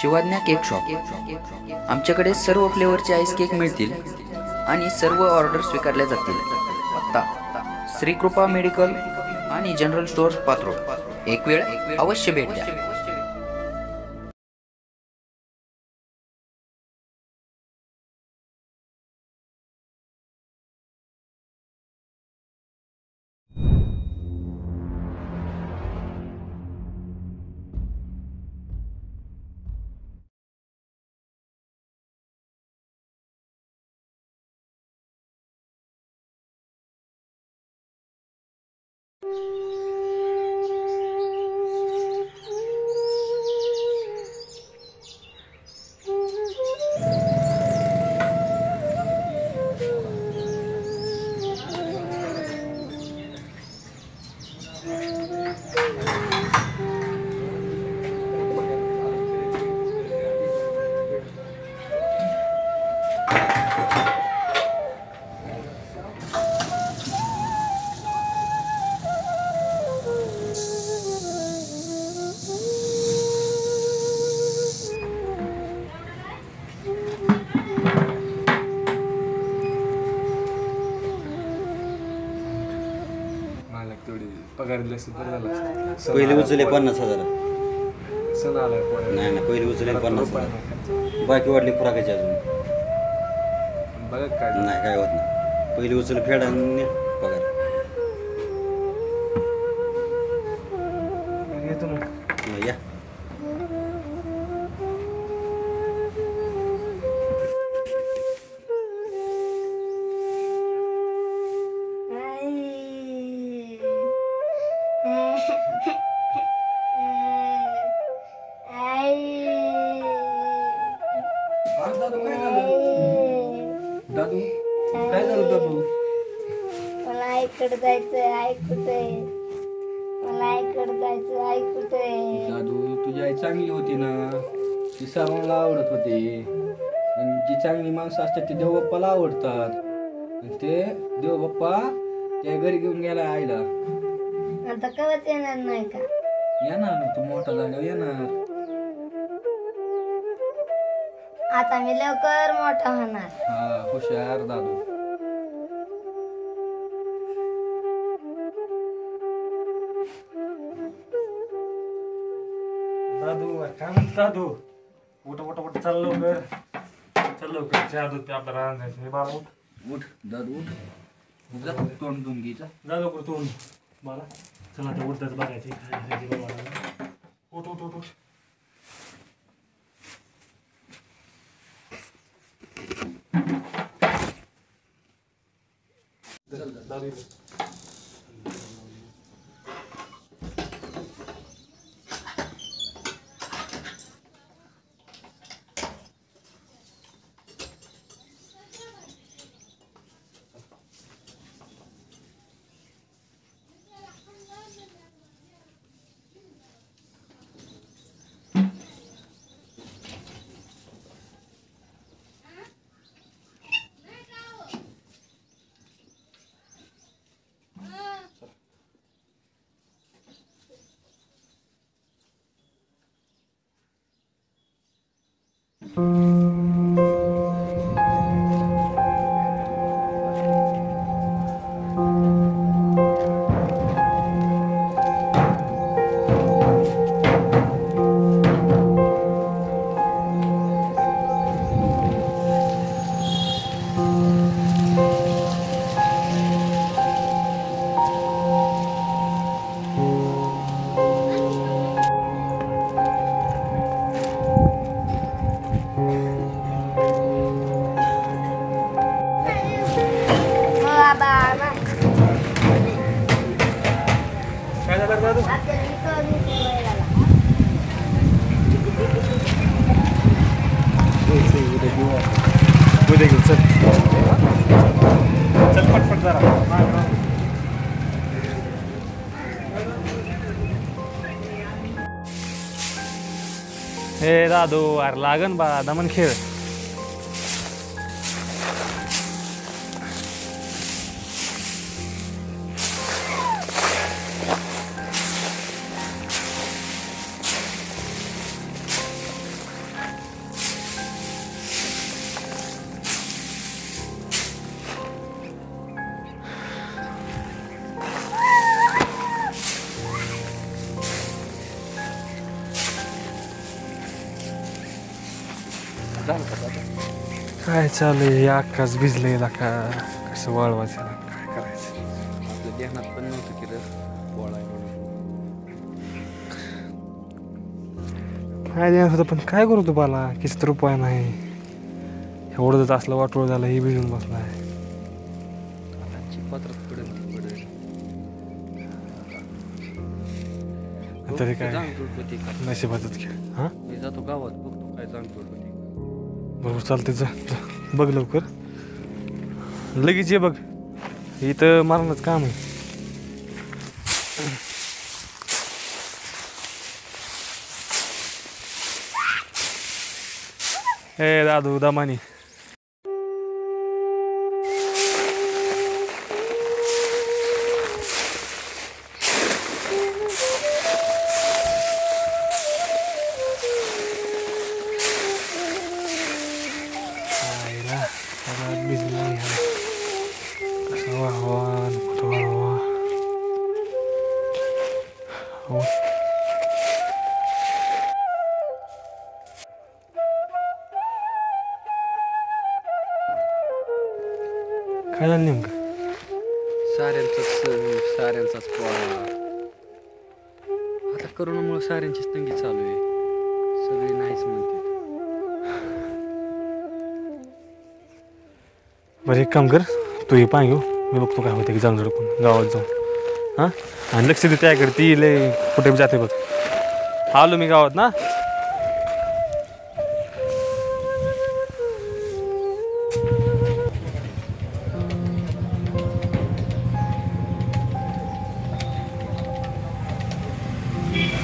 शिवाज्ञा cake shop. आमच्याकडे सर्व फ्लेवरचे ice cake मिळतील आणि सर्व ऑर्डर स्वीकारल्या जातील. पत्ता श्री कृपा मेडिकल आणि जनरल स्टोअर्स पाथरोड. एक वेळ अवश्य भेट द्या. पहिले उचले 50,000. नाही पहिले उचले 50,000. बाकी वाटली खुराकाची अजून नाही काय होत नाही. पहिले उचल फेड आणि पगार. या दादू काय झालं दादू? मला आईकडे जायचंय. आई कुठे? मला आईकडे जायचं. आई कुठे? दादू तुझी आई चांगली होती ना, ती सर्वांना आवडत होती. आणि जी चांगली माणसं असतात ती देवबाप्पाला आवडतात. आणि ते देवबाप्पा त्या घरी घेऊन गेला आईला. आता कवच येणार नाही का? येणार ना, तू मोठा झाल्यावर येणार. आता मी लवकर मोठा होणार. हा हुशार दादू. दादू काय म्हणतो दादू? उठ उठ उठ, चल लवकर, चल लवकर. चहा दूध आपलं राहणार जायचं. बाळा उठ उठ दादू उठ. जा तोंड धुवून घे. जा लवकर तू बाळा. चला आता उठताच बघायची काय झाली बाळाला. उठ उठ उठ उठ. दादू काय झालं दादू? उद्या घेऊ. चल चल पटपट जरा. हे दादू अरे लागन बा दमन खेळ. झालं का दादा? काय चालू आहे आकाश भिजलेला का कसं वाळवायचं काय करायचं आपल्या ध्यानात पण नव्हतं की रे पोळा आहे म्हणून. काय देणार होतं पण काय करू तू बाला किस्त रुपया नाही एवढंच असलं वाटोळ झालं हे भिजून बसला आहे आता चिपात्रात पडेल ती पडेल. तरी काय जांगटूळ होती का? नशिबातच घ्या हां मी जातो गावात बघतो काय जांगटूळ होती. बरोबर चालते जा जा. बघ लवकर लगेच ये बघ इथं मारणंच काम आहे ए दादू दमानी आईला सगळ्यात भिजला आहे हा. कसं वाहवा आणि कुठं वाहवा हो काय झालं नेमकं साऱ्यांचाच पोळा. आता करोनामुळे साऱ्यांचीच तंगी चालू आहे. सगळे नाहीच म्हणते. बरं एक काम कर तू हे पाय घेऊ मी बघतो काय होतं की जाऊन झडकून गावात जाऊन हां आणि लक्ष दे त्याकडे ती लय कुठे बी जाते बघ आलो मी गावात ना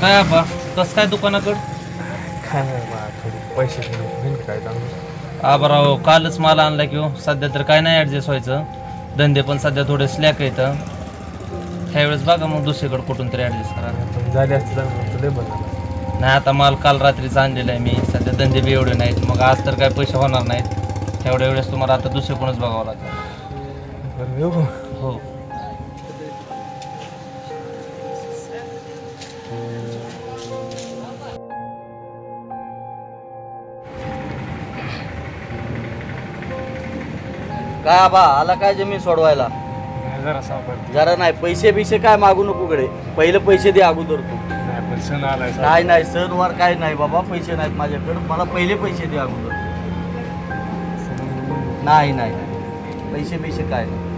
काय आपा कसं काय दुकानाकडं काय नाही बा थोडी पैसे घेऊन काय चांगलं आबाराव कालच माल आणला की हो सध्या तर काय नाही ॲडजस्ट व्हायचं धंदे पण सध्या थोडे स्लॅक येतं ह्यावेळेस बघा मग दुसरीकडे कुठून तरी ॲडजस्ट करा पण झाली असते चांगलं लय बरं झालं नाही आता माल काल रात्रीच आणलेला आहे मी सध्या धंदे बी एवढे नाहीत मग आज तर काय पैसे होणार नाहीत तेवढ्या वेळेस तुम्हाला आता दुसरे कोणच बघावं लागतं बरं येऊ का? हो काय बा आला काय जमीन सोडवायला नाही जरा सावकार जरा नाही पैसे बिसे काय मागू नको कडे पहिले पैसे दे अगोदर तू नाही पण सण आलाय नाही नाही सणवार काय नाही बाबा पैसे नाहीत माझ्याकडे मला पहिले पैसे दे अगोदर नाही नाही पैसे बिसे काय नाही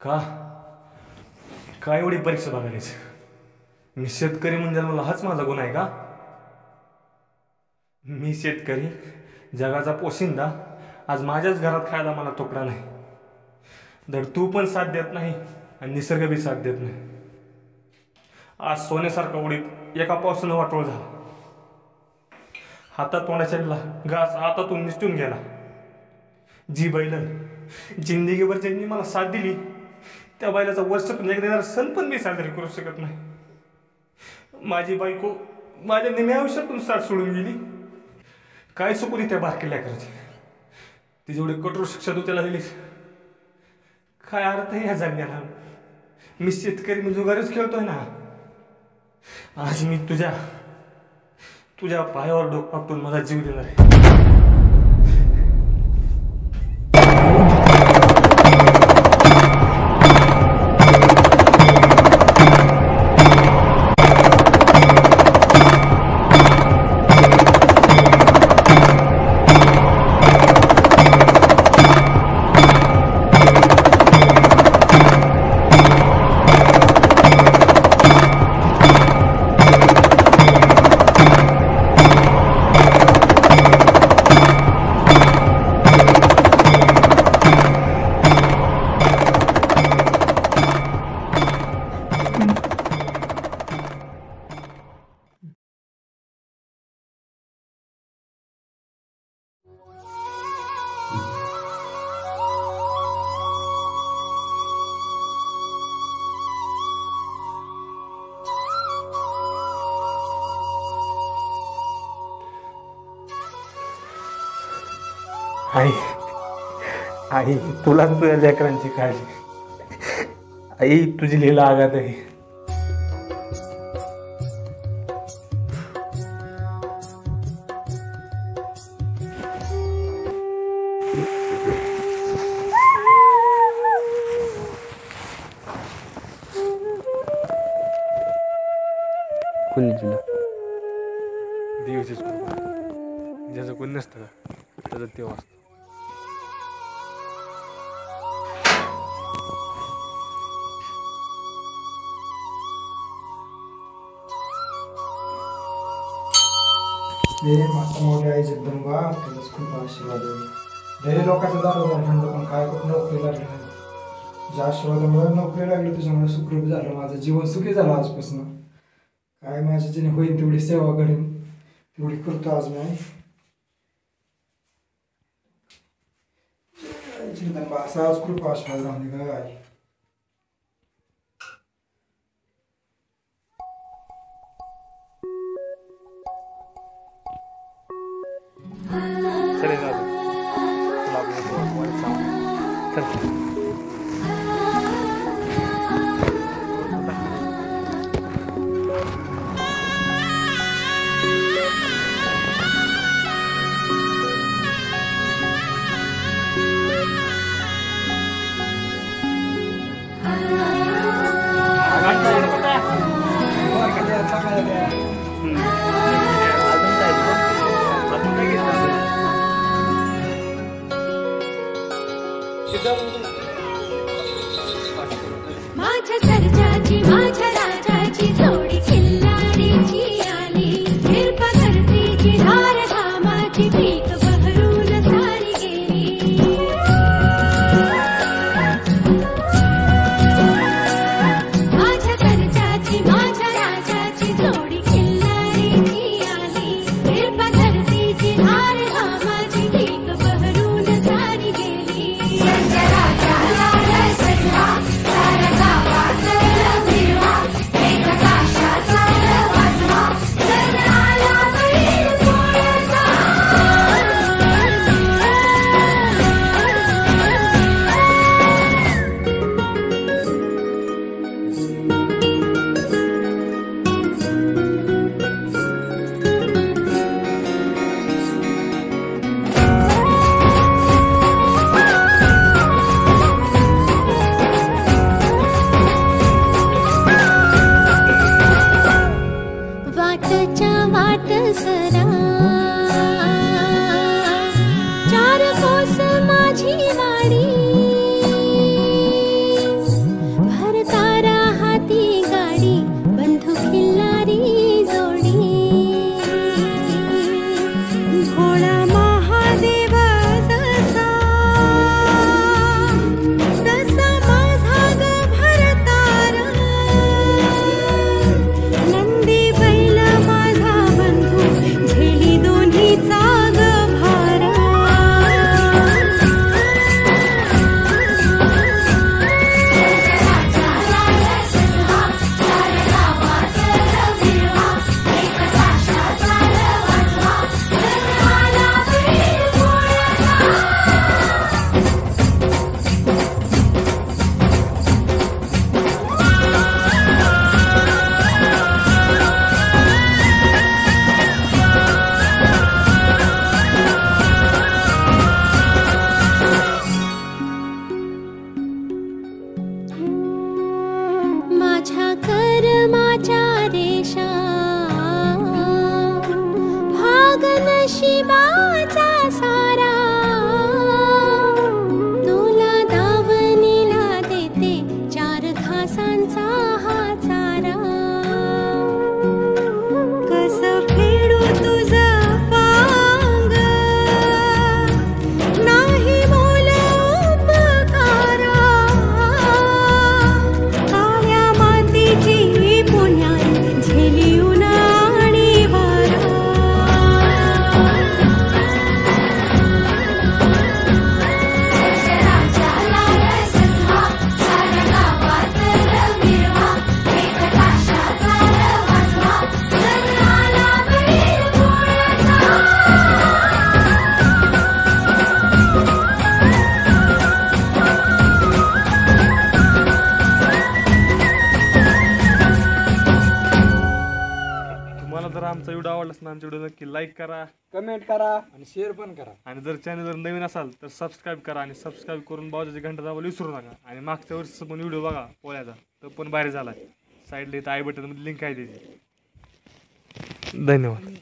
का काय एवढी परीक्षा बघायची मी शेतकरी म्हणजे मला हाच माझा गुन्हा आहे का मी शेतकरी जगाचा पोशिंदा आज माझ्याच घरात खायला मला तुकडा नाही धड तू पण साथ देत नाही आणि निसर्ग बी साथ देत नाही आज सोन्यासारखा उडीत एका पावसानं वाटोळ झाला हातात तोंडाच्या घास हातातून निसटून गेला जी बैल जिंदगीभर ज्यांनी मला साथ दिली त्या बैलाचा वर्षातून एकदा येणारा सण पण मी साजरी करू शकत नाही माझी बायको माझ्या निम्या आयुष्यातून साथ सोडून गेली काय चुकली त्या बारकेल्या करायची ती जेवढी कठोर शिक्षा तू त्याला दिलीस काय अर्थ आहे ह्या जगण्याला मी शेतकरी मी जुगारीच खेळतोय ना आज मी तुझ्या पायावर डोकं आपटून मला जीव देणार आहे आई आई तुला तुझ्या लेकरांची काळजी. आई तुझी लीला आगात आहे. कोणी तुला देवाचीच कृपा. ज्याचं कोण नसतं का त्याचं देव असतो. माता मोठ्या आई जगदंबा तुझंच खूप आशीर्वाद आहे. लय लोकांचं दारोदार म्हणलं पण काय कुठं नोकरी लागली नाही. तुझ्या आशीर्वादामुळे नोकरी लागली, तुझ्यामुळे सुखरूप झालं, माझं जीवन सुखी झालं आजपासून. काय माझ्या ज्याने होईल तेवढी सेवा करेन तेवढी करतो आज मी. जगदंबा असा आज खूप आशीर्वाद राहून दे गं आई. चले जाऊ. तुला आपल्या देवाचं सांग. चल. माझ्या सर्जाची माझ्या राजाची जोडी खिल्लारीची आली. हिरपा धरतीची धार घामाची पीक बहरून सारी गेली. माझ्या सर्जाची माझ्या राजाची जोडी खिल्लारीची आली. हिरपा धरतीची धार घामाची पीक बहरून सारी गेली. सर्जा राजा आमचा व्हिडिओ आवडला असेल ना आमच्या व्हिडिओ नक्की लाईक करा कमेंट करा आणि शेअर पण करा. आणि जर चॅनलवर नवीन असाल तर सबस्क्राईब करा आणि सबस्क्राईब करून बाजूची घंटा दाबायला विसरू नका. आणि मागच्या वर्षीचा पण व्हिडिओ बघा पोळ्याचा, तो पण भारी झाला. साईडला इथं आय बटनमध्ये लिंक आहे त्याची. धन्यवाद.